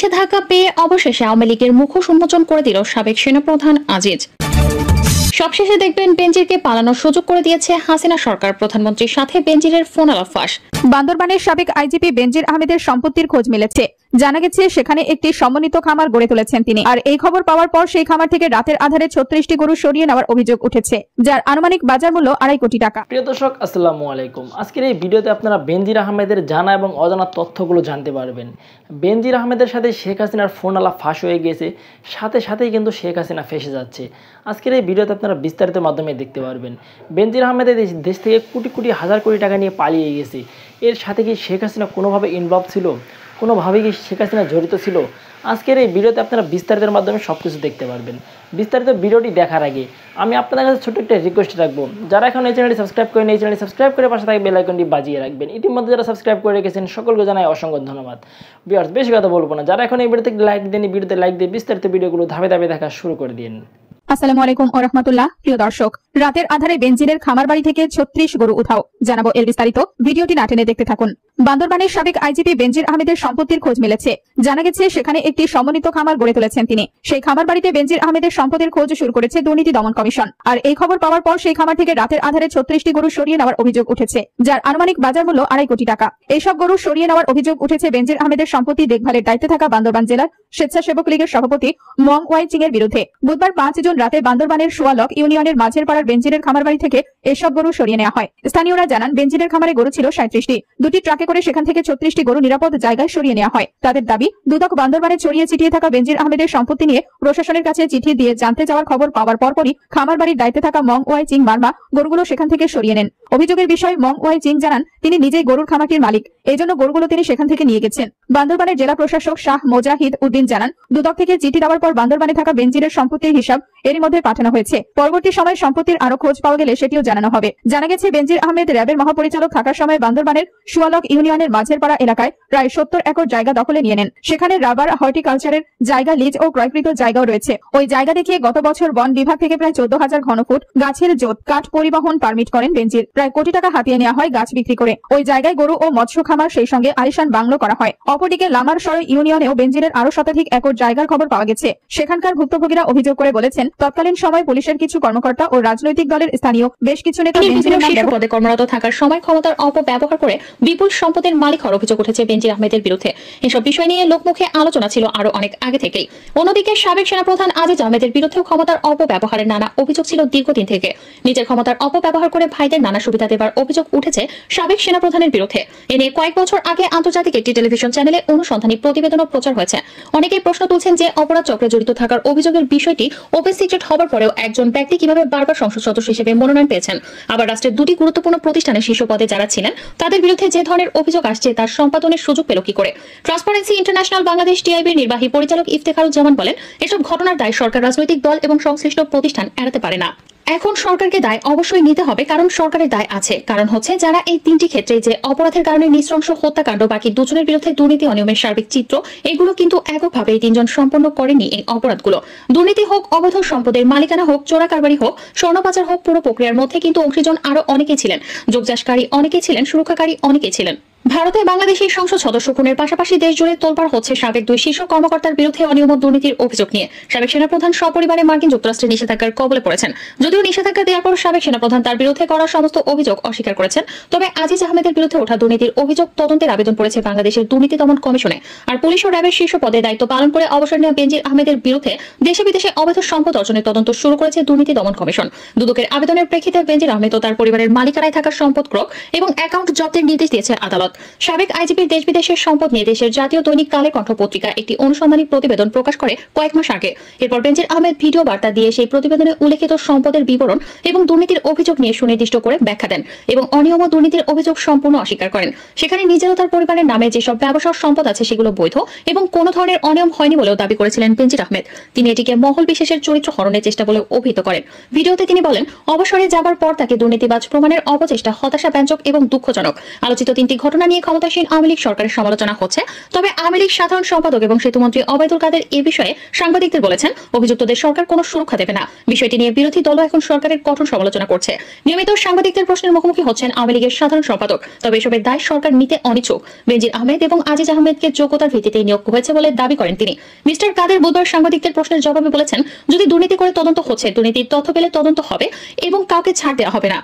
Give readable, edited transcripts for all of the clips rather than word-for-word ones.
নিষেধাজ্ঞা পেয়ে অবশেষে আওয়ামী লীগের মুখোশ উন্মোচন করে দিল সাবেক সেনাপ্রধান আজিজ। সবশেষে দেখবেন বেনজিরকে পালানোর সুযোগ করে দিয়েছে হাসিনা সরকার। প্রধানমন্ত্রীর সাথে বেনজিরের ফোন আলাপ ফাঁস। বান্দরবানের সাবেক আইজিপি বেনজির আহমেদের সম্পত্তির খোঁজ মিলেছে। জানা গেছে সেখানে একটি সমন্বিত খামার গড়ে তুলেছেন তিনি। আর এই খবর পাওয়ার পর সেই খামার থেকে রাতের আধারে 36টি গরু সরিয়ে নেওয়ার অভিযোগ উঠেছে, যার আনুমানিক বাজার মূল্য 2.5 কোটি টাকা। প্রিয় দর্শক, আসসালামু আলাইকুম। আজকের এই ভিডিওতে আপনারা বেনজির আহমেদের জানা এবং অজানা তথ্যগুলো জানতে পারবেন। বেনজির আহমেদের সাথে শেখ হাসিনার ফোন আলাপ ফাঁস হয়ে গেছে, সাথেই কিন্তু শেখ হাসিনা ফেঁসে যাচ্ছে। আজকের এই ভিডিওতে আপনারা বিস্তারিত মাধ্যমে দেখতে পারবেন। বেনজির আহমেদের দেশ থেকে কোটি হাজার কোটি টাকা নিয়ে পালিয়ে গেছে। এর সাথে কি শেখ হাসিনা কোনোভাবে ইনভলভ ছিল, কোনোভাবেই কি শেখ হাসিনা জড়িত ছিল? আজকের এই ভিডিওতে আপনারা বিস্তারিতের মাধ্যমে সব কিছু দেখতে পারবেন। বিস্তারিত ভিডিওটি দেখার আগে আমি আপনাদের কাছে ছোট্ট একটা রিকোয়েস্ট রাখবো, যারা এখন এই চ্যানেলটি সাবস্ক্রাইব করেন এই চ্যানেলটি সাবস্ক্রাইব করে পাশে থাকা বেল আইকনটি বাজিয়ে রাখবেন। ইতিমধ্যে যারা সাবস্ক্রাইব করে রেখেছেন সকলকে জানাই অসংখ্য ধন্যবাদ। ভিউয়ার্স, বেশি কথা বলবো না, যারা এখন এই ভিডিওতে লাইক দেন, ভিডিওতে লাইক দিয়ে বিস্তারিত ভিডিওগুলো ধাপে দেখা শুরু করে দিন। আসসালামু আলাইকুম ওয়া রাহমাতুল্লাহ। প্রিয় দর্শক, রাতের আধারে বেনজিরের খামার বাড়ি থেকে 36 গরু উঠাও। জানাবো এর বিস্তারিত, ভিডিওটি না টেনে দেখতে থাকুন। বান্দরবানের সাবেক আইজিপি বেনজির আহমেদের সম্পত্তির খোঁজ মিলেছে। জানা গেছে সেখানে একটি সমন্বিত খামার গড়ে তুলেছেন তিনি। সেই খামার বাড়িতে বেনজির আহমেদের সম্পত্তির খোঁজ শুরু করেছে দুর্নীতি দমন কমিশন। আর এই খবর পাওয়ার পর সেই খামার থেকে রাতের আধারে 36টি গরু সরিয়ে নেওয়ার অভিযোগ উঠেছে, যার আনুমানিক বাজার মূল্য 2.5 কোটি টাকা। এইসব গরু সরিয়ে নেওয়ার অভিযোগ উঠেছে বেনজির আহমেদের সম্পত্তি দেখভালের দায়িত্বে থাকা বান্দরবান জেলার স্বেচ্ছাসেবক লীগের সভাপতি মং ওয়াই চিং এর বিরুদ্ধে। বুধবার 5 জুন রাতে বান্দরবানের সোয়ালক ইউনিয়নের মাঝের পাড়ার বেনজিরের খামার বাড়ি থেকে এসব গরু সরিয়ে নেওয়া হয়। স্থানীয়রা জানান, বেনজিরের খামারে গরু ছিল 37টি। দুটি ট্রাকে করে সেখান থেকে 36টি গরু নিরাপদ জায়গায় সরিয়ে নেওয়া হয়। তাদের দাবি, দুদক বান্দরবানে ছড়িয়ে ছিটিয়ে থাকা বেনজির আহমেদের সম্পত্তি নিয়ে প্রশাসনের কাছে চিঠি দিয়ে জানতে চাওয়ার খবর পাওয়ার পরপরই খামার বাড়ির দায়িত্বে থাকা মং ওয়াই চিং মার্মা গরুগুলো সেখান থেকে সরিয়ে নেন। অভিযোগের বিষয়ে মং ওয়াই চিং জানান, তিনি নিজেই গরুর খামারটির মালিক, এই জন্য গরুগুলো তিনি সেখান থেকে নিয়ে গেছেন। বান্দরবানের জেলা প্রশাসক শাহ মোজাহিদ উদ্দিন জানান, দুদক থেকে চিঠি দেওয়ার পর বান্দরবানে থাকা বেনজিরের সম্পত্তির হিসাব এরই মধ্যে পাঠানো হয়েছে। পরবর্তী সময়ে সম্পত্তির আরো খোঁজ পাওয়া গেলে সেটিও জানানো হবে। জানা গেছে, বেনজির আহমেদ র্যাবের মহাপরিচালক থাকার সময় বান্দরবানের সোয়ালক ইউনিয়নের মাঝের পাড়া এলাকায় প্রায় 70 একর জায়গা দখলে নিয়ে নেন। সেখানে রাবার, হর্টিকালচারের জায়গা, লিজ ও ক্রয়কৃত জায়গাও রয়েছে। ওই জায়গা দেখিয়ে গত বছর বন বিভাগ থেকে প্রায় 14,000 ঘনফুট গাছের জোট কাঠ পরিবহন পারমিট করেন বেনজির। প্রায় কোটি টাকা হাতিয়ে নেওয়া হয় গাছ বিক্রি করে। ওই জায়গায় গরু ও মৎস্য খামার, সেই সঙ্গে আলিশান বাংলো করা হয়। অপরদিকে লামারসর ইউনিয়নেও বেনজিরের আরো শতাধিক একর জায়গার খবর পাওয়া গেছে। সেখানকার ভুক্তভোগীরা অভিযোগ করে বলেছেন, তৎকালীন সময় পুলিশের কিছু কর্মকর্তা ও রাজনৈতিক দলের স্থানীয় বেশ কিছু নেতা বেনজিরের শীর্ষ পদে কর্মরত থাকার সময় ক্ষমতার অপব্যবহার করে বিপুল সম্পদের মালিক হওয়ার অভিযোগ উঠেছে বেনজির আহমেদের বিরুদ্ধে। এসব বিষয় নিয়ে লোকমুখে আলোচনা ছিল আরো অনেক আগে থেকেই। অন্যদিকে সাবেক সেনাপ্রধান আজিজ আহমেদের বিরুদ্ধেও ক্ষমতার অপব্যবহারের নানা অভিযোগ ছিল দীর্ঘদিন থেকে। নিজের ক্ষমতার অপব্যবহার করে ভাইদের নানা সুবিধা দেবার অভিযোগ উঠেছে সাবেক সেনাপ্রধানের বিরুদ্ধে। এ নিয়ে কয়েক বছর আগে আন্তর্জাতিক একটি টেলিভিশন চ্যানেলে অনুসন্ধানী প্রতিবেদনও প্রচার হয়েছে। অনেকেই প্রশ্ন তুলছেন যে অপরাধ চক্রে জড়িত থাকার অভিযোগের বিষয়টি ওপেন সিক্রেট হবার পরেও একজন ব্যক্তি কিভাবে বারবার সংসদ সদস্য হিসেবে মনোনয়ন পেয়েছেন। আবার রাষ্ট্রের দুটি গুরুত্বপূর্ণ প্রতিষ্ঠানের শীর্ষ পদে যারা ছিলেন তাদের বিরুদ্ধে যে ধরনের অভিযোগ আসছে তার সম্পাদনের সুযোগ পেল কি করে? ট্রান্সপারেন্সি ইন্টারন্যাশনাল বাংলাদেশ টিআইবির নির্বাহী পরিচালক ইফতেখারুজ্জামান বলেন, এসব ঘটনার দায় সরকার, রাজনৈতিক দল এবং সংশ্লিষ্ট প্রতিষ্ঠান এড়াতে পারে না। এখন সরকারকে দায় অবশ্যই নিতে হবে, কারণ সরকারের দায় আছে। কারণ হচ্ছে, যারা এই তিনটি ক্ষেত্রে যে অপরাধের কারণে নৃশংস হত্যাকাণ্ড, বাকি দুজনের বিরুদ্ধে দুর্নীতি অনিয়মের সার্বিক চিত্র, এগুলো কিন্তু এককভাবে এই তিনজন সম্পন্ন করেনি এই অপরাধগুলো। দুর্নীতি হোক, অবৈধ সম্পদের মালিকানা হোক, চোরা কারবারি হোক, স্বর্ণ পাচার হোক, পুরো প্রক্রিয়ার মধ্যে কিন্তু অংশীজন আরো অনেকেই ছিলেন, যোগযাসকারী অনেকেই ছিলেন, সুরক্ষাকারী অনেকেই ছিলেন। ভারতে বাংলাদেশের সংসদ সদস্য খুনের পাশাপাশি দেশ জুড়ে তোলপাড় হচ্ছে সাবেক দুই শীর্ষ কর্মকর্তার বিরুদ্ধে অনিয়ম দুর্নীতির অভিযোগ নিয়ে। সাবেক সেনাপ্রধান সপরিবারে মার্কিন যুক্তরাষ্ট্রের নিষেধাজ্ঞার কবলে পড়েছেন। যদিও নিষেধাজ্ঞা দেওয়ার পর সাবেক সেনাপ্রধান তার বিরুদ্ধে করা সমস্ত অভিযোগ অস্বীকার করেছেন, তবে আজিজ আহমেদের বিরুদ্ধে ওঠা দুর্নীতির অভিযোগ তদন্তের আবেদন করেছে বাংলাদেশের দুর্নীতি দমন কমিশনে। আর পুলিশ ও র্যাবের শীর্ষ পদে দায়িত্ব পালন করে অবসর নেওয়া বেনজির আহমেদের বিরুদ্ধে দেশে বিদেশে অবৈধ সম্পদ অর্জনের তদন্ত শুরু করেছে দুর্নীতি দমন কমিশন। দুদকের আবেদনের প্রেক্ষিতে বেনজির আহমেদ ও তার পরিবারের মালিকানায় থাকা সম্পদ ক্রয় এবং অ্যাকাউন্ট জব্দের নির্দেশ দিয়েছে আদালত। সাবেক আইজিপির দেশ বিদেশের সম্পদ নিয়ে দেশের জাতীয় দৈনিক কালের কণ্ঠ পত্রিকা একটি অনুসন্ধানী প্রতিবেদন প্রকাশ করে কয়েক মাস আগে। এরপর বেনজির আহমেদ ভিডিও বার্তা দিয়ে সেই প্রতিবেদনে উল্লেখিত সম্পদের বিবরণ এবং দুর্নীতির অভিযোগ নিয়ে সুনির্দিষ্ট করে ব্যাখ্যা দেন এবং অনিয়ম ও দুর্নীতির অভিযোগ সম্পূর্ণ অস্বীকার করেন। সেখানে নিজের ও তার পরিবারের নামে যেসব ব্যবসার সম্পদ আছে সেগুলো বৈধ এবং কোনো ধরনের অনিয়ম হয়নি বলেও দাবি করেছিলেন বেনজির আহমেদ। তিনি এটিকে মহল বিশেষের চরিত্র হরণের চেষ্টা বলে অভিহিত করেন। ভিডিওতে তিনি বলেন, অবসরে যাবার পর তাকে দুর্নীতিবাজ প্রমাণের অপচেষ্টা হতাশাব্যঞ্জক এবং দুঃখজনক। আলোচিত তিনটি ঘটনা ঘটনা নিয়ে ক্ষমতাসীন আওয়ামী লীগ সরকারের সমালোচনা হচ্ছে। তবে আওয়ামী লীগ সাধারণ সম্পাদক এবং সেতুমন্ত্রী ওবায়দুল কাদের এ বিষয়ে সাংবাদিকদের বলেছেন, অভিযুক্তদের সরকার কোনো সুরক্ষা দেবে না। বিষয়টি নিয়ে বিরোধী দলও এখন সরকারের কঠোর সমালোচনা করছে। নিয়মিত সাংবাদিকদের প্রশ্নের মুখোমুখি হচ্ছেন আওয়ামী লীগের সাধারণ সম্পাদক। তবে এসবের দায় সরকার নিতে অনিচ্ছুক। বেনজির আহমেদ এবং আজিজ আহমেদকে যোগ্যতার ভিত্তিতে নিয়োগ হয়েছে বলে দাবি করেন তিনি। মিস্টার কাদের বুধবার সাংবাদিকদের প্রশ্নের জবাবে বলেছেন, যদি দুর্নীতি করে তদন্ত হচ্ছে, দুর্নীতির তথ্য পেলে তদন্ত হবে এবং কাউকে ছাড় দেওয়া হবে না।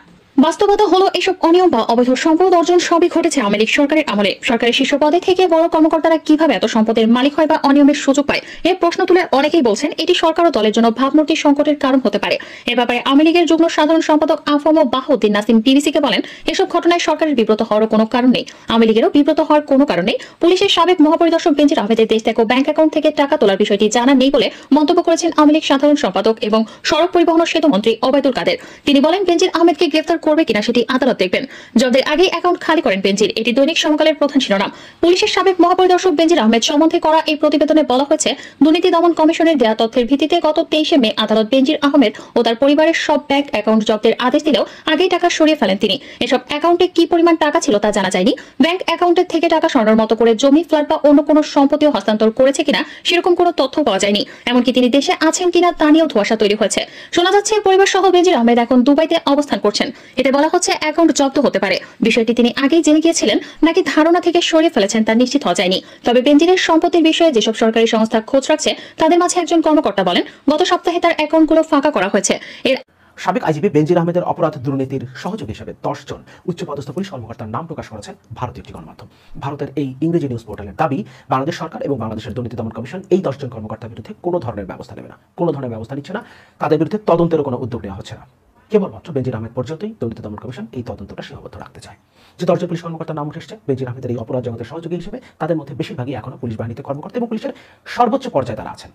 বাস্তবতা হলো, এসব অনিয়ম বা অবৈধ সম্পদ অর্জন সবই ঘটেছে আওয়ামী লীগ সরকারের আমলে। সরকারের শীর্ষ পদে থেকে বড় কর্মকর্তারা কিভাবে এত সম্পদের মালিক হয় বা অনিয়মের সুযোগ পায়, এর প্রশ্ন তুলে অনেকেই বলছেন এটি সরকার ও দলের জন্য ভাবমূর্তি সংকটের কারণ হতে পারে। এ ব্যাপারে আওয়ামী লীগের যুগ্ম সাধারণ সম্পাদক আফম বাহাউদ্দিন নাসিম বিবিসিকে বলেন, এসব ঘটনায় সরকারের বিব্রত হওয়ার কোনো কারণ নেই, আওয়ামী লীগেরও বিব্রত হওয়ার কোনো কারণ নেই। পুলিশের সাবেক মহাপরিদর্শক বেনজির আহমেদের দেশ থেকে ব্যাংক অ্যাকাউন্ট থেকে টাকা তোলার বিষয়টি জানা নেই বলে মন্তব্য করেছেন আওয়ামী লীগ সাধারণ সম্পাদক এবং সড়ক পরিবহন ও সেতু মন্ত্রী ওবায়দুল কাদের। তিনি বলেন, বেনজির আহমেদকে গ্রেফতার করবে কিনা সেটি আদালত দেখবেন। জব্দের আগেই অ্যাকাউন্ট খালি করেন বেনজির, এটি দৈনিক সমকালের প্রধান শিরোনাম। পুলিশের সাবেক মহাপরিদর্শক বেনজির আহমেদ সম্বন্ধে করা এই প্রতিবেদনে বলা হয়েছে, দুর্নীতি দমন কমিশনের দেয়া তথ্যের ভিত্তিতে গত 23 মে আদালত বেনজির আহমেদ ও তার পরিবারের সব ব্যাংক অ্যাকাউন্ট জব্দের আদেশ দিলেও আগেই টাকা সরিয়ে ফেলেন তিনি। এসব অ্যাকাউন্টে কি পরিমাণ টাকা ছিল তা জানা যায়নি। ব্যাংক অ্যাকাউন্টের থেকে টাকা সরানোর মতো করে জমি, ফ্ল্যাট বা অন্য কোনো সম্পত্তিও হস্তান্তর করেছে কিনা সেরকম কোনো তথ্য পাওয়া যায়নি। এমনকি তিনি দেশে আছেন কিনা তা নিয়েও ধোঁয়াশা তৈরি হয়েছে। শোনা যাচ্ছে পরিবার সহ বেনজির আহমেদ এখন দুবাইতে অবস্থান করছেন। এতে বলা হচ্ছে অ্যাকাউন্ট জব্দ হতে পারে। বিষয়টি তিনি আগেই জেনে গিয়েছিলেন নাকি ধারণা থেকে সরিয়ে ফেলেছেন তা নিশ্চিত হওয়া যায়নি। তবে বেনজিরের সম্পত্তির বিষয়ে যেসব সরকারি সংস্থা খোঁজ রাখছে তাদের মাঝে একজন কর্মকর্তা বলেন, গত সপ্তাহে তার অ্যাকাউন্টগুলো ফাঁকা করা হয়েছে। এর সাবেক আইজিপি বেনজির আহমেদের অপরাধ দুর্নীতির সহযোগী হিসেবে 10 জন উচ্চপদস্থ পুলিশ কর্মকর্তার নাম প্রকাশ করেছেন ভারতীয় একটি গণমাধ্যম। ভারতের এই ইংরেজি নিউজ পোর্টালের দাবি, বাংলাদেশ সরকার এবং বাংলাদেশের দুর্নীতি দমন কমিশন এই 10 জন কর্মকর্তার বিরুদ্ধে কোনো ধরনের ব্যবস্থা নেবে না, কোনো ধরনের ব্যবস্থা নিচ্ছে না, তাদের বিরুদ্ধে তদন্তেরও কোনো উদ্যোগ নেওয়া হচ্ছে না। কেবলমাত্র বেনজির আহমেদ পর্যন্তই দুর্নীতি দমন কমিশন এই তদন্তটা সীমাবদ্ধ রাখতে চায়। যে 10 জন পুলিশ কর্মকর্তার নাম উঠে এসেছে বেনজির আহমেদের এই অপরাধ জগতের সহযোগী হিসেবে, তাদের মধ্যে বেশিরভাগই এখনো পুলিশ বাহিনীতে কর্মকর্তা এবং পুলিশের সর্বোচ্চ পর্যায়ে তারা আছেন,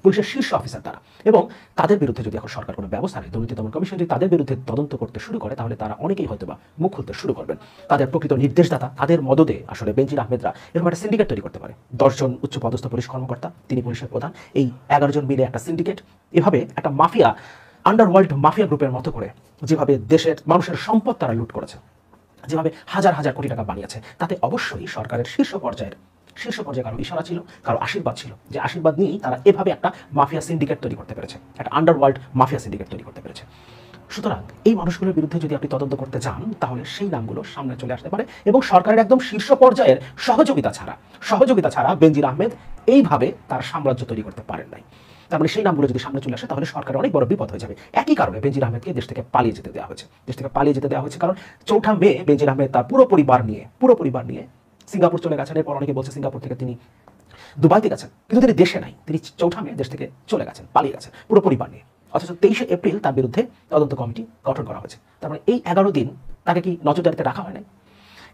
পুলিশের শীর্ষ অফিসার তারা। এবং তাদের বিরুদ্ধে যদি এখন সরকার কোনো ব্যবস্থা নেয়, দুর্নীতি দমন কমিশন যদি তাদের বিরুদ্ধে তদন্ত করতে শুরু করে, তাহলে তারা অনেকেই হয়তো বা মুখ খুলতে শুরু করবেন। তাদের প্রকৃত নির্দেশদাতা, তাদের মদদে আসলে বেনজির আহমেদরা এরকম একটা সিন্ডিকেট তৈরি করতে পারে। 10 জন উচ্চপদস্থ পুলিশ কর্মকর্তা, তিনি পুলিশের প্রধান, এই 11 জন মিলে একটা সিন্ডিকেট, এভাবে একটা মাফিয়া, আন্ডারওয়ার্ল্ড মাফিয়া গ্রুপের মতো করে যেভাবে দেশের মানুষের সম্পদ তারা লুট করেছে, যেভাবে হাজার হাজার কোটি টাকা বানিয়েছে, তাতে অবশ্যই সরকারের শীর্ষ পর্যায়ে কারো ইশারা ছিল, কারো আশীর্বাদ ছিল, যে আশীর্বাদ নিয়েই তারা এভাবে একটা মাফিয়া সিন্ডিকেট তৈরি করতে পেরেছে, একটা আন্ডারওয়ার্ল্ড মাফিয়া সিন্ডিকেট তৈরি করতে পেরেছে। সুতরাং এই মানুষগুলোর বিরুদ্ধে যদি আপনি তদন্ত করতে যান, তাহলে সেই নামগুলো সামনে চলে আসতে পারে এবং সরকারের একদম শীর্ষ পর্যায়ের সহযোগিতা ছাড়া বেনজির আহমেদ এইভাবে তার সাম্রাজ্য তৈরি করতে পারেন নাই। তার মানে সেই নামগুলো যদি সামনে চলে আসে, তাহলে সরকারের অনেক বড় বিপদ হয়ে যাবে। একই কারণে বেনজির আহমেদকে দেশ থেকে পালিয়ে যেতে দেওয়া হয়েছে। কারণ 4 মে বেনজির আহমেদ তার পুরো পরিবার নিয়ে সিঙ্গাপুর চলে গেছেন। এরপর অনেকে বলছে সিঙ্গাপুর থেকে তিনি দুবাইতে গেছেন, কিন্তু তিনি দেশে নাই, তিনি 4 মে দেশ থেকে চলে গেছেন, পালিয়ে গেছেন পুরো পরিবার নিয়ে। অথচ 23 এপ্রিল তার বিরুদ্ধে তদন্ত কমিটি গঠন করা হয়েছে। তার মানে এই 11 দিন তাকে কি নজরদারিতে রাখা হয় নাই?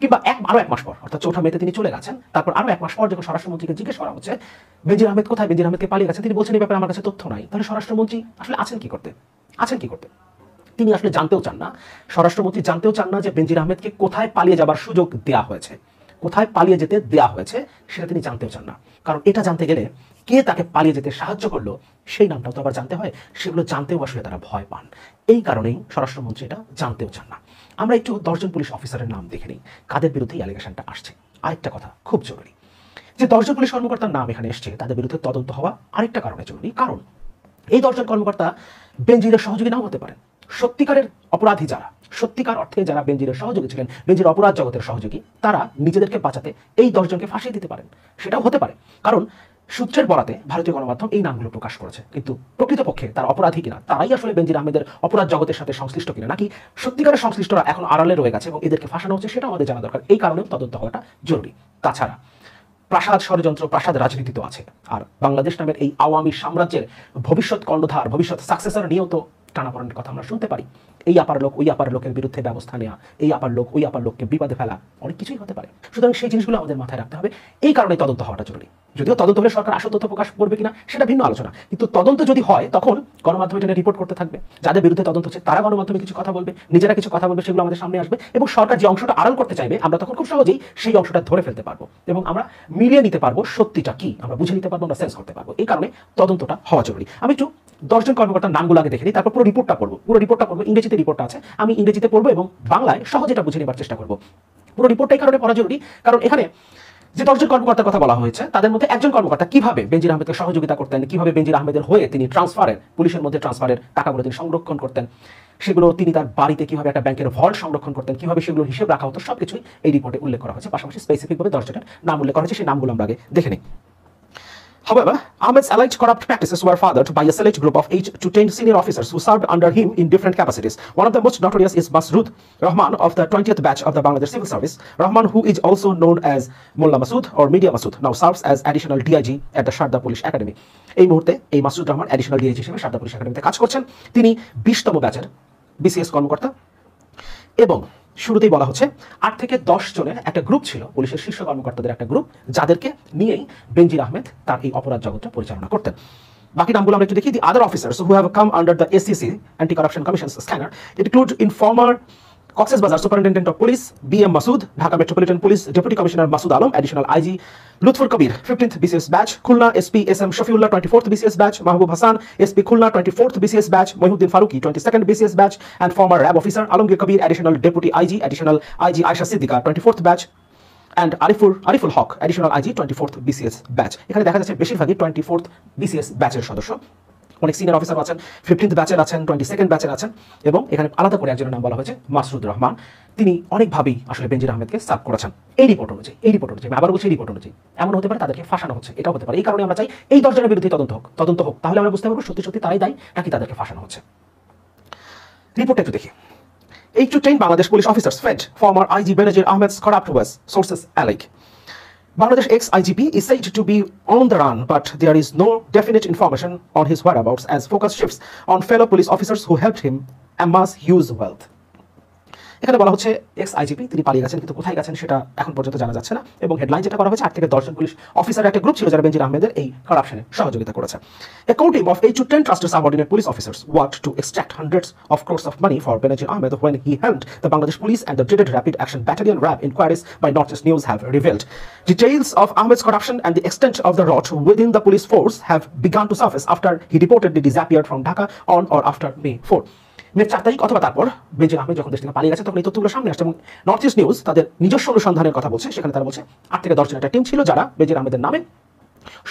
কিংবা আরো এক মাস পর, অর্থাৎ 4 মেতে তিনি চলে গেছেন, তারপর আরো 1 মাস পর যখন স্বরাষ্ট্রমন্ত্রীকে জিজ্ঞেস করা হচ্ছে বেনজির আহমেদ কোথায়, বেনজির আহমেদকে পালিয়ে গেছেন, তিনি বলছেন এই ব্যাপারে আমার কাছে তথ্য নাই। তাহলে স্বরাষ্ট্রমন্ত্রী আসলে আছেন কি করতে? তিনি আসলে জানতেও চান না, স্বরাষ্ট্রমন্ত্রী জানতেও চান না যে বেনজির আহমেদকে কোথায় পালিয়ে যাবার সুযোগ দেওয়া হয়েছে, কোথায় পালিয়ে যেতে দেওয়া হয়েছে সেটা তিনি জানতেও চান না। কারণ এটা জানতে গেলে কে তাকে পালিয়ে যেতে সাহায্য করলো সেই নামটাও তো আবার জানতে হয়, সেগুলো জানতেও আসলে তারা ভয় পান। এই কারণেই স্বরাষ্ট্রমন্ত্রী এটা জানতেও চান না। আমরা একটু 10 জন পুলিশ অফিসারের নাম দেখে নিই, কাদের বিরুদ্ধে অ্যালিগেশনটা আসছে। আরেকটা কথা খুব জরুরি, যে 10 জন পুলিশ কর্মকর্তার নাম এখানে এসছে, তাদের বিরুদ্ধে তদন্ত হওয়া আরেকটা কারণে জরুরি। কারণ এই 10 জন কর্মকর্তা বেনজিরের সহযোগী নাও হতে পারেন। সত্যিকারের অপরাধী যারা, সত্যিকার অর্থে যারা বেনজিরের সহযোগী ছিলেন, বেনজির অপরাধ জগতের সহযোগী, তারা নিজেদেরকে বাঁচাতে এই 10 জনকে ফাঁসিয়ে দিতে পারেন। সেটাও হতে পারে, কারণ সূত্রের বরাতে ভারতীয় গণমাধ্যম এই নামগুলো প্রকাশ করেছে, কিন্তু প্রকৃতপক্ষে তারা অপরাধী কিনা, তারাই আসলে বেনজির আহমেদের অপরাধ জগতের সাথে সংশ্লিষ্ট কিনা, নাকি সত্যিকারের সংশ্লিষ্টরা এখন আড়ালে রয়ে গেছে এবং এদেরকে ফাঁসানো হচ্ছে, সেটা আমাদের জানা দরকার। এই কারণেও তদন্ত হওয়াটা জরুরি। তাছাড়া প্রাসাদ ষড়যন্ত্র, প্রাসাদ রাজনীতি তো আছে, আর বাংলাদেশ নামের এই আওয়ামী সাম্রাজ্যের ভবিষ্যৎ কর্ণধার, ভবিষ্যৎ সাকসেসর নিয়েও তো টানাপোড়েনের কথা আমরা শুনতে পারি। এই আপার লোক ওই আপার লোকের বিরুদ্ধে ব্যবস্থা নেওয়া, এই আপার লোক ওই আপার লোককে বিপদে ফেলা, অনেক কিছুই হতে পারে। সুতরাং সেই জিনিসগুলো আমাদের মাথায় রাখতে হবে। এই কারণে তদন্ত হওয়াটা জরুরি। যদিও তদন্ত হলে সরকার আসল তথ্য প্রকাশ করবে কিনা সেটা ভিন্ন আলোচনা, কিন্তু তদন্ত যদি হয় তখন গণমাধ্যমে এটা রিপোর্ট করতে থাকবে। যাদের বিরুদ্ধে তদন্ত হচ্ছে তারা গণমাধ্যমে কিছু কথা বলবে, নিজেরা কিছু কথা বলবে, সেগুলো আমাদের সামনে আসবে এবং সরকার যে অংশটা আড়াল করতে চাইবে আমরা তখন খুব সহজেই সেই অংশটা ধরে ফেলতে পারবো এবং আমরা মিলিয়ে নিতে পারবো সত্যিটা কি, আমরা বুঝে নিতে পারবো, আমরা সেন্স করতে পারবো। এই কারণে তদন্তটা হওয়া জরুরি। আমি একটু 10 জন কর্মকর্তার নামগুলো আগে দেখে নিই, তারপর পুরো রিপোর্টটা পড়বো। ইংরেজিতে রিপোর্টটা আছে, আমি ইংরেজিতে পড়বো এবং বাংলায় সহজে এটা বুঝে নেবার চেষ্টা করবো। পুরো রিপোর্টটাই কারণে পড়া জরুরি, কারণ এখানে যে 10 জন কর্মকর্তার কথা বলা হয়েছে তাদের মধ্যে একজন কর্মকর্তা কিভাবে বেনজির আহমেদকে সহযোগিতা করতেন, কিভাবে বেনজির আহমেদের হয়ে তিনি পুলিশের মধ্যে ট্রান্সফারের টাকাগুলো তিনি সংরক্ষণ করতেন, সেগুলো তিনি তার বাড়িতে কিভাবে একটা ব্যাংকের ভল্ট সংরক্ষণ করতেন, কিভাবে সেগুলোর হিসেব রাখা হতো, সবকিছুই এই রিপোর্টে উল্লেখ করা হয়েছে। পাশাপাশি স্পেসিফিকভাবে 10 জনের নাম উল্লেখ করা হয়েছে, সেই নামগুলো আমরা আগে দেখে নিই। However, Ahmed's alleged corrupt practices were fathered by a select group of 8 to 10 senior officers who served under him in different capacities. One of the most notorious is Masood Rahman of the 20th batch of the Bangladesh Civil Service. Rahman, who is also known as Mullah Masood or Media Masood, now serves as additional DIG at the Sharda Police Academy. এই মুহূর্তে এই Masud Rahman additional DIG হিসেবে Sharada police একাডেমিতে কাজ করছেন। তিনি 20তম ব্যাচের BCS কর্মকর্তা এবং শুরুতেই বলা হচ্ছে 8 থেকে 10 জনের একটা গ্রুপ ছিল, পুলিশের শীর্ষ কর্মকর্তাদের একটা গ্রুপ, যাদেরকে নিয়েই বেনজির আহমেদ তার এই অপরাধ জগৎটা পরিচালনা করতেন। বাকি নামগুলো আমরা একটু দেখি। The other officers who have come under the SCC anti corruption commissions scanner include informer Cox's Bazar Superintendent of Police B.M. Masood, Dhaka Metropolitan Police Deputy Commissioner Masood Alam, Additional IG Lutfur Kabir, 15th BCS batch, Khulna SP SM Shafiullah, 24th BCS batch, Mahbub Hassan SP Khulna, 24th BCS batch, Mohiuddin Faruqi, 22nd BCS batch, and former RAB officer Alamgir Kabir, Additional Deputy IG, Additional IG Aisha Siddiqa, 24th batch, and Ariful Haq, Additional IG, 24th BCS batch. এখানে দেখা যাচ্ছে বেশিরভাগই 24th BCS ব্যাচের সদস্য। অনেক senior officer আছেন, 15th ব্যাচের আছেন, 22nd ব্যাচের আছেন, এবং এখানে আলাদা করে একজনের নাম বলা হয়েছে মাসুদ রহমান। তিনি অনেকভাবেই আসলে বেনজির আহমেদকে সার্ভ করেছেন। এই রিপোর্ট অনুযায়ী আমি আবার বলছি, এই রিপোর্ট অনুযায়ী এমন হতে পারে তাদেরকে ফাঁসানো হচ্ছে, এটাও হতে পারে। এই কারণে আমরা চাই এই 10 জনের বিরুদ্ধে তদন্ত হোক, তাহলে আমরা বুঝতে পারবো সত্যি সত্যি তারাই দায়ী নাকি তাদেরকে ফাঁসানো হচ্ছে। রিপোর্টটা একটু দেখি। 8 to 10 Bangladesh police officers fed former IG Benazir Ahmed's corrupt ways, sources alike. Bangladesh ex-IGP is said to be on the run, but there is no definite information on his whereabouts as focus shifts on fellow police officers who helped him amass huge wealth. এখানে বলা হচ্ছে x IGP তিনি পালিয়ে গেছেন, কিন্তু কোথায় গেছেন সেটা এখন পর্যন্ত জানা যাচ্ছে না। এবং হেডলাইন যেটা করা হয়েছে 8 থেকে 10 জন পুলিশ অফিসারের একটা গ্রুপ ছিল যারা বেনজির আহমেদের এই কারাপশনে সহযোগিতা করেছে। A core team of 8 to 10 trusted subordinate police officers worked to extract hundreds of crores of money for Benazir Ahmed when he helmed the Bangladesh Police and the dreaded Rapid Action Battalion RAB inquiries by Northeast News have revealed. Details of Ahmed's corruption and the extent of the rot within the police force have begun to surface after he reportedly disappeared from Dhaka on or after May 4. মে 4 তারিখ অথবা তারপর বেনজির আহমেদ যখন দেশ থেকে পালিয়ে গেছে তখন এই তথ্যগুলো সামনে আসছে এবং নর্থ ইস্ট নিউজ তাদের নিজস্ব অনুসন্ধানের কথা বলছে। সেখানে তারা বলছে 8 থেকে 10 জনের একটা টিম ছিল যারা বেনজির আহমেদের নামে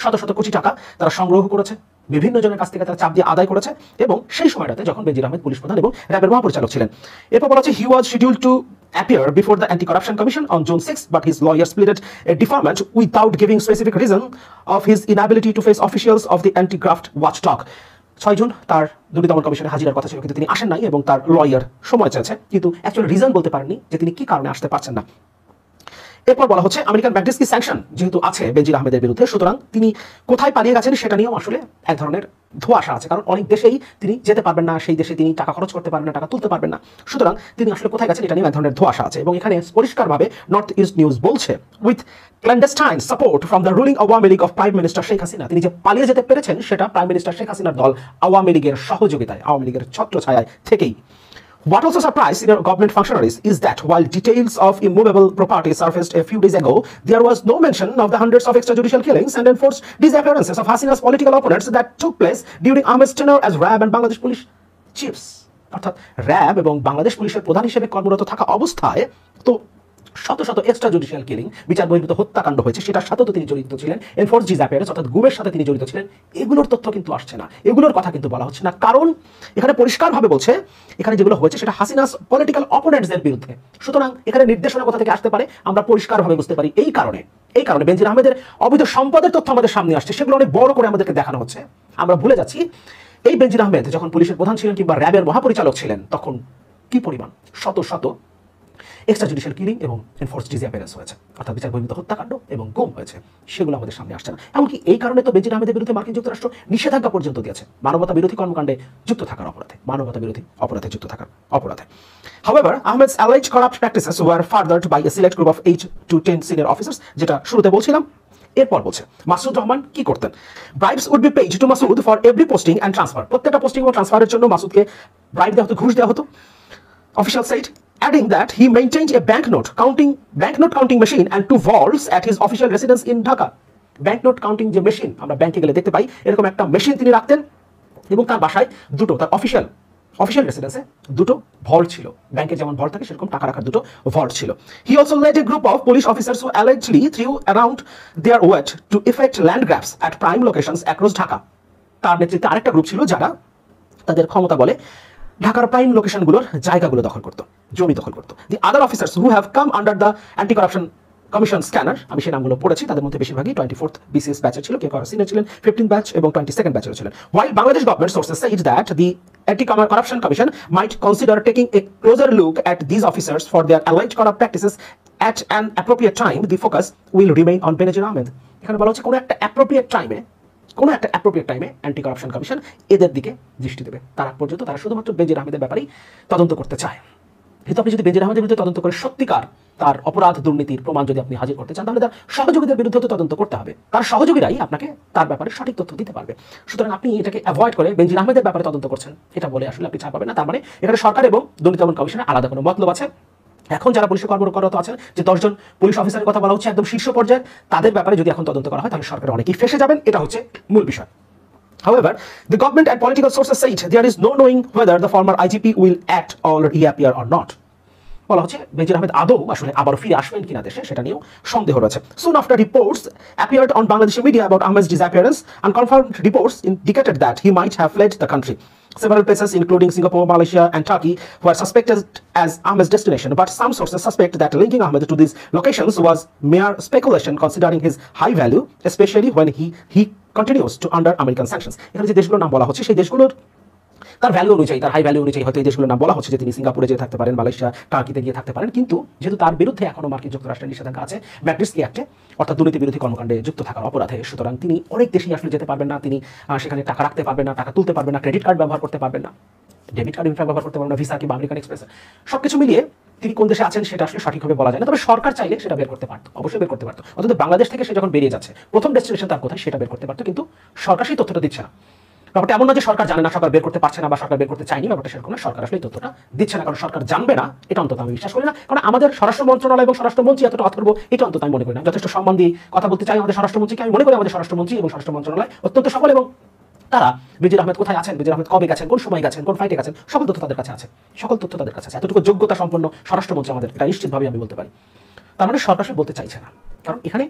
শত শত কোটি টাকা তারা সংগ্রহ করেছে, বিভিন্ন জনের কাছ থেকে তারা চাপ দিয়ে আদায় করেছে, এবং সেই সময়টাতে যখন বেনজির আহমেদ পুলিশ প্রধান এবং র্যাবের মহাপরিচালক ছিলেন। এরপর বলা হচ্ছে he was scheduled to appear before the Anti-Corruption Commission on June 6, but his lawyers pleaded a deferment without giving specific reason of his inability to face officials of the anti-graft watchdog. 6 June তার দুর্নীতি দমন কমিশনে হাজিরার কথা ছিল, কিন্তু তিনি আসেন নাই এবং তার লয়ার সময় চাইছে, কিন্তু অ্যাকচুয়াল রিজন বলতে পারেননি যে তিনি কি কারণে আসতে পারছেন না। এরপর বলা হচ্ছে আমেরিকান ম্যাগনিসকি স্যাংশন যেহেতু আছে বেনজির আহমেদের বিরুদ্ধে, সুতরাং তিনি কোথায় পালিয়ে গেছেন সেটা নিয়েও আসলে এক ধরনের ধোঁয়াশা আছে, কারণ অনেক দেশেই তিনি যেতে পারবেন না, সেই দেশে তিনি টাকা খরচ করতে পারবেন না, টাকা তুলতে পারবেন না, সুতরাং তিনি আসলে কোথায় গেছেন এটা নিয়ে এক ধরনের ধোঁয়াশা আছে। এবং এখানে পরিষ্কারভাবে নর্থ ইস্ট নিউজ বলছে with clandestine support from the ruling Awami League of prime minister Sheikh Hasina, তিনি যে পালিয়ে যেতে পেরেছেন সেটা প্রাইম মিনিস্টার শেখ হাসিনার দল আওয়ামী লীগের সহযোগিতায়, আওয়ামী লীগের ছত্রছায়ায় থেকেই। What also surprised senior government functionaries is that while details of immovable property surfaced a few days ago, there was no mention of the hundreds of extrajudicial killings and enforced disappearances of Hasina's political opponents that took place during Ahmed's tenure as RAB and Bangladesh police chiefs. অর্থাৎ RAB এবং বাংলাদেশ পুলিশের প্রধান হিসেবে কর্মরত থাকা অবস্থায় তো শত শত এক্সট্রা জুডিশিয়াল কিলিং, বিচার বহির্ভূত হত্যাকাণ্ড হয়েছে, সেটার সাথেও তো তিনি জড়িত ছিলেন, এনফোর্স ডিসঅ্যাপিয়ারেন্স অর্থাৎ গুমের সাথে তিনি জড়িত ছিলেন, এগুলোর তথ্য কিন্তু আসছে না, এগুলোর কথা কিন্তু বলা হচ্ছে না, কারণ এখানে পরিষ্কারভাবে বলছে এখানে যেগুলো হয়েছে সেটা হাসিনাস পলিটিক্যাল অপোনেন্টসদের বিরুদ্ধে। সুতরাং এখানে নির্দেশনা কোথা থেকে আসতে পারে আমরা পরিষ্কারভাবে বুঝতে পারি। এই কারণে বেনজির আহমেদের অবৈধ সম্পদের তথ্য আমাদের সামনে আসছে, সেগুলো অনেক বড় করে আমাদেরকে দেখানো হচ্ছে। আমরা ভুলে যাচ্ছি এই বেনজির আহমেদ যখন পুলিশের প্রধান ছিলেন কিংবা র্যাবের মহাপরিচালক ছিলেন তখন কি পরিমাণ শত শত এক্সট্রা জুডিশিয়াল কিলিং এবং এনফোর্স ডিসঅ্যাপিয়ারেন্স হয়েছে, অর্থাৎ বিচার বহির্ভূত হত্যাকাণ্ড এবং গুম হয়েছে, সেগুলো আমাদের সামনে আসছে না। এমনকি এই কারণে তো বেনজির আহমেদের বিরুদ্ধে মার্কিন যুক্তরাষ্ট্র নিষেধাজ্ঞা পর্যন্ত দিয়েছে মানবতা বিরোধী কর্মকাণ্ডে যুক্ত থাকার অপরাধে, মানবতা বিরোধী অপরাধে যুক্ত থাকার অপরাধে। However, Ahmed's alleged corrupt practices were furthered by a select group of 8 to 10 senior officers, যেটা শুরুতে বলছিলাম। এরপর বলছে মাসুদ রহমান কি করতেন, bribes would be paid to Masud for every posting and transfer, প্রত্যেকটা পোস্টিং ও ট্রান্সফারের জন্য মাসুদকে ব্রাইব দেওয়া হতো, ঘুষ দেওয়া হতো। Officials said, adding that he maintained a banknote counting machine and 2 vaults at his official residence in Dhaka. Banknote counting যে মেশিন আমরা ব্যাংকে গেলে দেখতে পাই, এরকম একটা মেশিন তিনি রাখতেন এবং তার বাসায় দুটো তার অফিসিয়াল অফিসিয়াল রেসিডেন্সে দুটো ভল্ট ছিল, ব্যাংকে যেমন ভল্ট থাকে সেরকম টাকা রাখার দুটো ভল্ট ছিল। He also led a group of police officers who allegedly threw around their weight to effect land grabs at prime locations across Dhaka. তার নেতৃত্বে আরেকটা গ্রুপ ছিল যারা তাদের ক্ষমতা বলে ঢাকার প্রাইম লোকেশনগুলোর জায়গাগুলো দখল করতো, জমি দখল করতো। The other officers who have come under the anti corruption commission scanner, আমি সেই নামগুলো পড়েছি, তাদের মধ্যে বেশিরভাগই 24th BCS ব্যাচের ছিল, কেউ সিনিয়র ছিলেন 15th ব্যাচ এবং 22nd ব্যাচের ছিলেন। While Bangladesh government sources said that the Anti-Corruption Commission might consider taking a closer look at these officers for their alleged corrupt practices at an appropriate time, the focus will remain on Benazir Ahmed. এখানে বলা হচ্ছে কোনো একটা appropriate টাইমে anti corruption commission এদের দিকে দৃষ্টি দেবে। তার আগ পর্যন্ত তারা শুধুমাত্র বেনজির আহমেদের ব্যাপারেই তদন্ত করতে চায়। কিন্তু আপনি যদি বেনজির আহমেদের বিরুদ্ধে তদন্ত করে সত্যিকার তার অপরাধ দুর্নীতির প্রমাণ যদি আপনি হাজির করতে চান, তাহলে তার সহযোগীদের বিরুদ্ধে তো তদন্ত করতে হবে। তার সহযোগীরাই আপনাকে তার ব্যাপারে সঠিক তথ্য দিতে পারবে। সুতরাং আপনি এটাকে অ্যাভয়েড করে বেনজির আহমেদের ব্যাপারে তদন্ত করছেন এটা বলে আসলে আপনি ছাড় পাবেন না। তার মানে এখানে সরকার এবং দুর্নীতি দমন কমিশনের আলাদা কোনো মতলব আছে। এখন যারা পুলিশে কর্মরত আছেন, যে 10 জন পুলিশ অফিসারের কথা বলা হচ্ছে একদম শীর্ষ পর্যায়ে, তাদের ব্যাপারে যদি এখন তদন্ত করা হয় তাহলে সরকারের অনেকেই ফেঁসে যাবেন, এটা হচ্ছে মূল বিষয়। However, the government and political sources said there is no knowing whether the former IGP will act or reappear or not. বলা হচ্ছে বেনজির আহমেদ আদৌ আসলে আবার ফিরে আসবেন কিনা দেশে সেটা নিয়েও সন্দেহ রয়েছে। Soon after reports appeared on Bangladeshi media about Ahmed's disappearance, unconfirmed reports indicated that he might have fled the country. Several places, including Singapore, Malaysia, and Turkey, were suspected as Ahmed's destination, but some sources suspect that linking Ahmed to these locations was mere speculation, considering his high value, especially when he continues to under American sanctions. এখানে যে দেশগুলোর নাম বলা হচ্ছে সেই দেশগুলোর তার value অনুযায়ী, তার হাই ভ্যালু অনুযায়ী হয়তো এই দেশগুলোর নাম বলা হচ্ছে যে তিনি সিঙ্গাপুরে গিয়ে থাকতে পারেন, মালয়েশিয়া, টার্কিতে গিয়ে থাকতে পারেন, কিন্তু যেহেতু তার বিরুদ্ধে এখনো মার্কিন যুক্তরাষ্ট্রের নিষেধাজ্ঞা আছে ম্যাগনিটস্কি অ্যাক্টে, অর্থাৎ দুর্নীতি বিরোধী কর্মকাণ্ডে যুক্ত থাকার অপরাধে, সুতরাং তিনি অনেক দেশেই আসলে যেতে পারবেন না, তিনি সেখানে টাকা রাখতে পারবেন না, টাকা তুলতে পারবেন না, ক্রেডিট কার্ড ব্যবহার করতে পারবেন না, ডেবিট কার্ড ইনফ্যাক্ট ব্যবহার করতে পারবেন না, ভিসা কিংবা আমেরিকান এক্সপ্রেস, সবকিছু মিলিয়ে তিনি কোন দেশে আছেন সেটা আসলে সঠিকভাবে বলা যায় না। তবে সরকার চাইলে সেটা বের করতে পারতো, অবশ্যই বের করতে পারতো। অন্তত বাংলাদেশ থেকে সে যখন বেরিয়ে যাচ্ছে প্রথম ডেস্টিনেশন তার কোথায় সেটা বের করতে পারতো, কিন্তু সরকার সেই তথ্যটা দিচ্ছে না। ব্যাপারটা এমন না যে সরকার জানে না, সরকার বের করতে পারছে না বা সরকার বের করতে চায়নি, ব্যাপারটা সেরকম না। সরকার আসলে এই তথ্যটা দিচ্ছে না, কারণ সরকার জানবে না এটা অন্তত আমি বিশ্বাস করি না। কারণ আমাদের স্বরাষ্ট্র মন্ত্রণালয় এবং স্বরাষ্ট্রমন্ত্রী এতটা অথর্ব এটা অন্তত আমি মনে করি না। যথেষ্ট সম্মান দিয়ে কথা বলতে চাই আমাদের স্বরাষ্ট্রমন্ত্রীকে, আমি মনে করি আমাদের স্বরাষ্ট্রমন্ত্রী এবং স্বরাষ্ট্র মন্ত্রণালয় অত্যন্ত সফল, এবং তারা বেনজির আহমেদ কোথায় আছেন, বেনজির আহমেদ কবে গেছেন, কোন সময় গেছেন, কোন ফ্লাইটে গেছেন, সকল তথ্য তাদের কাছে আছে, এতটুকু যোগ্যতা সম্পন্ন স্বরাষ্ট্রমন্ত্রী আমাদের, এটা নিশ্চিতভাবে আমি বলতে পারি। তার মানে সরকার সে বলতে চাইছে না, কারণ এখানে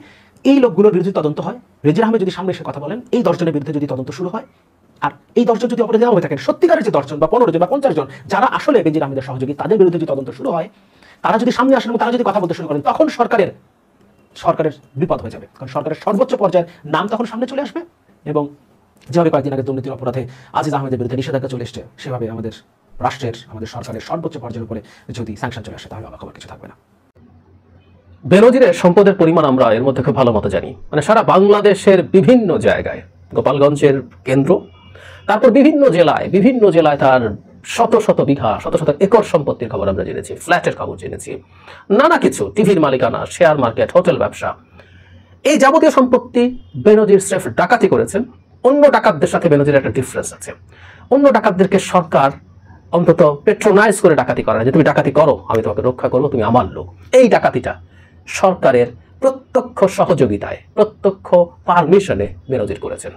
এই লোকগুলোর বিরুদ্ধে তদন্ত হয়। বেনজির আহমেদ যদি সামনে এসে কথা বলেন, এই 10 জনের বিরুদ্ধে যদি তদন্ত শুরু হয়, আর এই 10 জন যদি অপরাধী হয়ে থাকেন, সত্যিকারের যে 10 জন বা 15 জন বা 50 জন যারা আসলে বেনজির আহমেদের সহযোগী, তাদের বিরুদ্ধে যদি তদন্ত শুরু হয়, তারা যদি সামনে আসেন এবং তারা যদি কথা বলতে শুরু করেন, তখন সরকারের বিপদ হয়ে যাবে। কারণ সরকারের সর্বোচ্চ পর্যায়ের নাম তখন সামনে চলে আসবে, এবং যেভাবে কয়েকদিন আগে দুর্নীতির অপরাধে আজিজ আহমেদের বিরুদ্ধে নিষেধাজ্ঞা চলে এসছে, সেভাবে আমাদের রাষ্ট্রের, আমাদের সরকারের সর্বোচ্চ পর্যায়ের উপরে যদি স্যাংশন চলে আসে, তাহলে অবাক হওয়ার কিছু থাকবে না। বেনজিরের সম্পদের পরিমাণ আমরা এর মধ্যে খুব ভালো মতো জানি। মানে সারা বাংলাদেশের বিভিন্ন জায়গায়, গোপালগঞ্জের কেন্দ্র, তারপর বিভিন্ন জেলায় তার শত শত বিঘা, শত শত একর সম্পত্তির খবর আমরা জেনেছি, ফ্ল্যাটের খবর জেনেছি, নানা কিছু, টিভির মালিকানা, শেয়ার মার্কেট, হোটেল ব্যবসা, এই যাবতীয় সম্পত্তি বেনজির স্রেফ ডাকাতি করেছেন। অন্য ডাকাতদের সাথে বেনজির একটা ডিফারেন্স আছে। অন্য ডাকাতদেরকে সরকার অন্তত পেট্রোনাইজ করে ডাকাতি করে না, যে তুমি ডাকাতি করো আমি তোমাকে রক্ষা করবো, তুমি আমার লোক। এই ডাকাতিটা সরকারের প্রত্যক্ষ সহযোগিতায়, প্রত্যক্ষ পারমিশনে বেনজির করেছেন।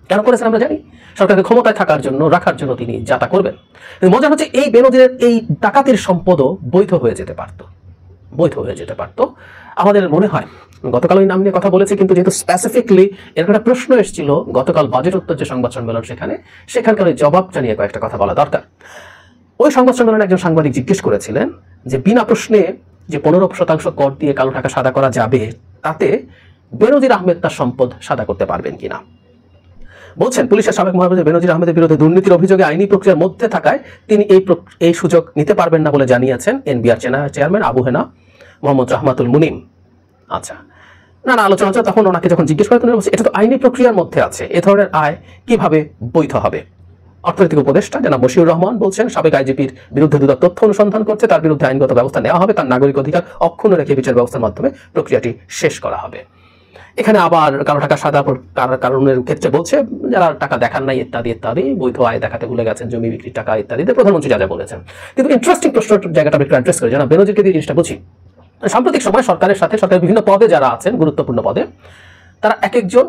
কেন করেছেন আমরা জানি, সরকারকে ক্ষমতায় থাকার জন্য, রাখার জন্য তিনি যা তা করবেন। মজা হচ্ছে এই বেনজিরের এই ডাকাতির সম্পদও বৈধ হয়ে যেতে পারত। আমাদের মনে হয় গতকাল ওই নাম নিয়ে কথা বলেছি, কিন্তু যেহেতু স্পেসিফিকলি এর একটা প্রশ্ন এসেছিল গতকাল বাজেট উত্তর যে সংবাদ সম্মেলন, সেখানকার ওই জবাবটা নিয়ে কয়েকটা কথা বলা দরকার। ওই সংবাদ সম্মেলনে একজন সাংবাদিক জিজ্ঞেস করেছিলেন যে বিনা প্রশ্নে যে 15% কর দিয়ে কালো টাকা সাদা করা যাবে, তাতে বেনজির আহমেদ তার সম্পদ সাদা করতে পারবেন কিনা। বলছেন পুলিশের সাবেক মহাপরিচালক বেনজির আহমেদের বিরুদ্ধে দুর্নীতির অভিযোগে আইনি প্রক্রিয়ার মধ্যে থাকায় তিনি এই সুযোগ নিতে পারবেন না বলে জানিয়েছেন এনবিআর চেয়ারম্যান আবু হেনা মোহাম্মদ রাহমাতুল মুনিম। আচ্ছা, না আলোচনা হচ্ছে, তখন ওনাকে যখন জিজ্ঞেস করে তিনি বলছে এটা তো আইনি প্রক্রিয়ার মধ্যে আছে, এ ধরনের আয় কিভাবে বৈধ হবে। অর্থনৈতিক উপদেষ্টা জনাব বশিউর রহমান বলছেন সাবেক আইজিপির বিরুদ্ধে দুদক তথ্য অনুসন্ধান করছে, তার বিরুদ্ধে আইনগত ব্যবস্থা নেওয়া হবে, তার নাগরিক অধিকার অক্ষুণ্ণ রেখে বিচার ব্যবস্থার মাধ্যমে প্রক্রিয়াটি শেষ করা হবে। এখানে আবার কালো টাকা সাদা কারণের ক্ষেত্রে বলছে যারা টাকা দেখান নাই ইত্যাদি, বৈধ আয় দেখাতে ভুলে গেছেন, জমি বিক্রির টাকা ইত্যাদিতে প্রধানমন্ত্রী যা বলেছেন। কিন্তু ইন্টারেস্টিং প্রশ্নের জায়গাটা আমি একটু অ্যাড্রেস করি, জানা বেনজিরকে দিয়ে জিনিসটা বুঝি। সাম্প্রতিক সময় সরকারের সাথে, সরকারের বিভিন্ন পদে যারা আছেন, গুরুত্বপূর্ণ পদে, তারা এক একজন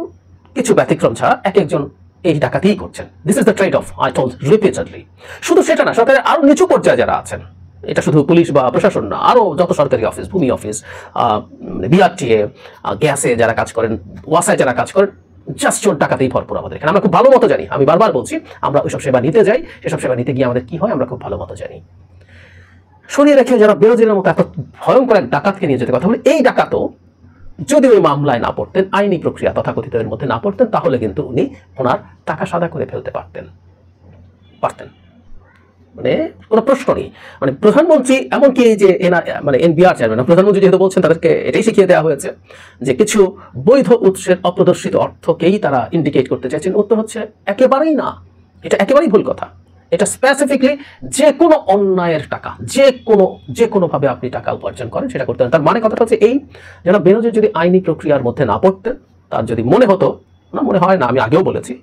কিছু ব্যতিক্রম ছাড়া এক একজন এই ডাকাতিই করছেন। This is the trade of, I told repeatedly. শুধু সেটা না, সরকারের আরো নিচু পর্যায়ে যারা আছেন, এটা শুধু পুলিশ বা প্রশাসন না, আরো যত সরকারি অফিস, ভূমি অফিস, বিআরটিএ, গ্যাসে যারা কাজ করেন, ওয়াসায় যারা কাজ করেন, জাস্ট চোর ডাকাতেই ভরপুর আমাদের এখানে। আমরা খুব ভালো মতো জানি, আমি বারবার বলছি, আমরা ওইসব সেবা নিতে যাই, সেসব সেবা নিতে গিয়ে আমাদের কি হয় আমরা খুব ভালো মতো জানি। সরিয়ে রেখে যারা বেনজিরের মতো এত ভয়ঙ্কর এক ডাকাতকে নিয়ে যেতে কথা বলে, এই ডাকাতও যদি ওই মামলায় না পড়তেন, আইনি প্রক্রিয়া তথাকথিত এর মধ্যে না পড়তেন, তাহলে কিন্তু উনি ওনার টাকা সাদা করে ফেলতে পারতেন। মানে কোনো প্রশ্ন নেই। মানে প্রধানমন্ত্রী, এমনকি এই যে মানে এনবিআর চেয়ারম্যান, প্রধানমন্ত্রী যেহেতু বলছেন, তাদেরকে এটাই শিখিয়ে দেওয়া হয়েছে যে কিছু বৈধ উৎসের অপ্রদর্শিত অর্থকেই তারা ইন্ডিকেট করতে চাইছেন। উত্তর হচ্ছে একেবারেই না, এটা একেবারেই ভুল কথা। এটা স্পেসিফিকলি যে কোনো অন্যায়ের টাকা, যে কোনোভাবে আপনি টাকা উপার্জন করেন সেটা করতে পারেন। তার মানে কথাটা হচ্ছে এই, যেন বেনজির যদি আইনি প্রক্রিয়ার মধ্যে না পড়তেন, তার যদি মনে হতো, না মনে হয় না, আমি আগেও বলেছি,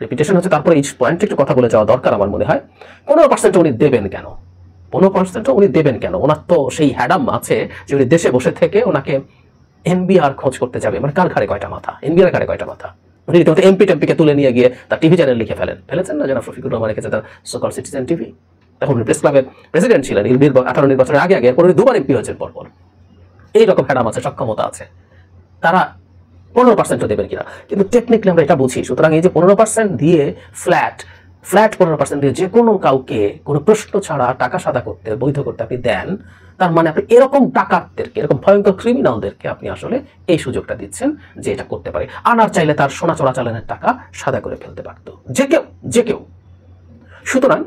রিপিটেশন হচ্ছে, তারপরে এই পয়েন্টে একটু কথা বলে যাওয়া দরকার আমার মনে হয়। 15% উনি দেবেন কেন? 15% উনি দেবেন কেন? ওনার তো সেই হ্যাডাম আছে যে উনি দেশে বসে থেকে ওনাকে এনবিআর খোঁজ করতে যাবে। মানে কার ঘাড়ে কয়টা মাথা? এনবিআর ঘাড়ে কয়টা মাথা? উনি রীতিমতো এমপি টেম্পিকে তুলে নিয়ে গিয়ে তার টিভি চ্যানেল লিখে ফেলেছেন না, যারা ফিকুর রহমান রেখেছে তার সোকল সিটিজেন টিভি। তখন প্রেস ক্লাবের প্রেসিডেন্ট ছিলেন 18 নির্বাচনের আগে উনি দুবার এমপি হয়েছেন পরপর। এইরকম হ্যাডাম আছে, সক্ষমতা আছে। তারা 15% দেবেন কিনা? কিন্তু টেকনিক্যালি আমরা এটা বুঝি। সুতরাং এই যে 15% দিয়ে ফ্ল্যাট 15% দিয়ে যে কোনো কাউকে কোনো প্রশ্ন ছাড়া টাকা সাদা করতে, বৈধ করতে আপনি দেন, তার মানে আপনি এরকম ডাকাতদেরকে, এরকম ভয়ঙ্কর ক্রিমিনালদেরকে আপনি আসলে এই সুযোগটা দিচ্ছেন যে এটা করতে পারে। আনার চাইলে তার সোনা চোরাচালানের টাকা সাদা করে ফেলতে পারত যে কেউ। সুতরাং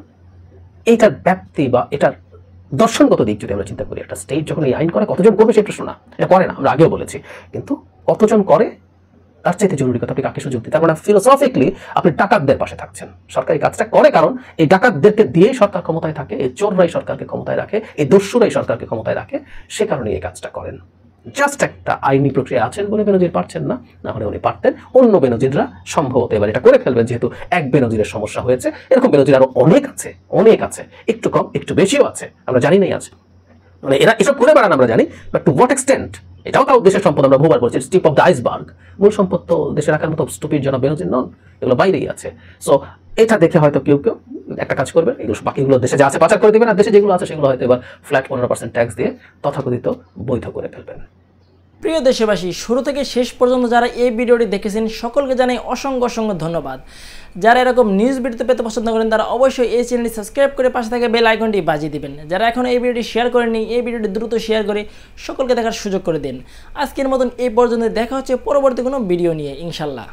এইটার ব্যাপ্তি বা এটার দর্শনগত দিক যদি আমরা চিন্তা করি, একটা স্টেট যখন এই আইন করে, কতজন করবে সেই প্রশ্ন না, এটা করে না, আমরা আগেও বলেছি। কিন্তু কতজন করে তার চাইতে জরুরি কথা আপনি কাকে সুযোগ দিতে। তার মানে ফিলোসফিক্যালি আপনি ডাকাতদের পাশে থাকছেন। সরকার এই কাজটা করে কারণ এই ডাকাতদেরকে দিয়েই সরকার ক্ষমতায় থাকে, এই চোররাই সরকারকে ক্ষমতায় রাখে, এই দস্যুরাই সরকারকে ক্ষমতায় রাখে, সে কারণে এই কাজটা করেন। জাস্ট একটা আইনি প্রক্রিয়া আছেন বলে বেনজির পারছেন না, না হলে উনি পারতেন। অন্য বেনজিররা সম্ভবত এবার এটা করে ফেলবেন, যেহেতু এক বেনজিরের সমস্যা হয়েছে। এরকম বেনজির আরো অনেক আছে, একটু কম একটু বেশিও আছে, আমরা জানি নাই আছে। মানে এরা এসব করে বেড়ান আমরা জানি, বাট টু হোয়াট এক্সটেন্ট? এটাও তাও দেশের সম্পদ, আমরা বহুবার বলছি, টিপ অফ দ্য আইসবার্গ। মূল সম্পদ তো দেশে রাখার মতো স্টুপিড জনাব বেনজির নন, এগুলো বাইরেই আছে। সো এটা দেখে হয়তো কেউ একটা কাজ করবে, এগুলো বাকিগুলো দেশে যা আছে পাচার করে দেবেন, আর দেশে যেগুলো আছে সেগুলো হয়তো এবার ফ্ল্যাট 15% ট্যাক্স দিয়ে তথাকথিত বৈধ করে ফেলবেন। প্রিয় দেশবাসী, শুরু থেকে শেষ পর্যন্ত যারা এই ভিডিওটি দেখেছেন সকলকে জানাই অসংখ্য ধন্যবাদ। যারা এরকম নিউজ ভিডিওতে পেতে পছন্দ করেন তারা অবশ্যই এই চ্যানেলটি সাবস্ক্রাইব করে পাশে থাকা বেল আইকনটি বাজিয়ে দিবেন। যারা এখনও এই ভিডিওটি শেয়ার করেননি, এই ভিডিওটি দ্রুত শেয়ার করে সকলকে দেখার সুযোগ করে দিন। আজকের মতন এই পর্যন্ত, দেখা হচ্ছে পরবর্তী কোনো ভিডিও নিয়ে ইনশাল্লাহ।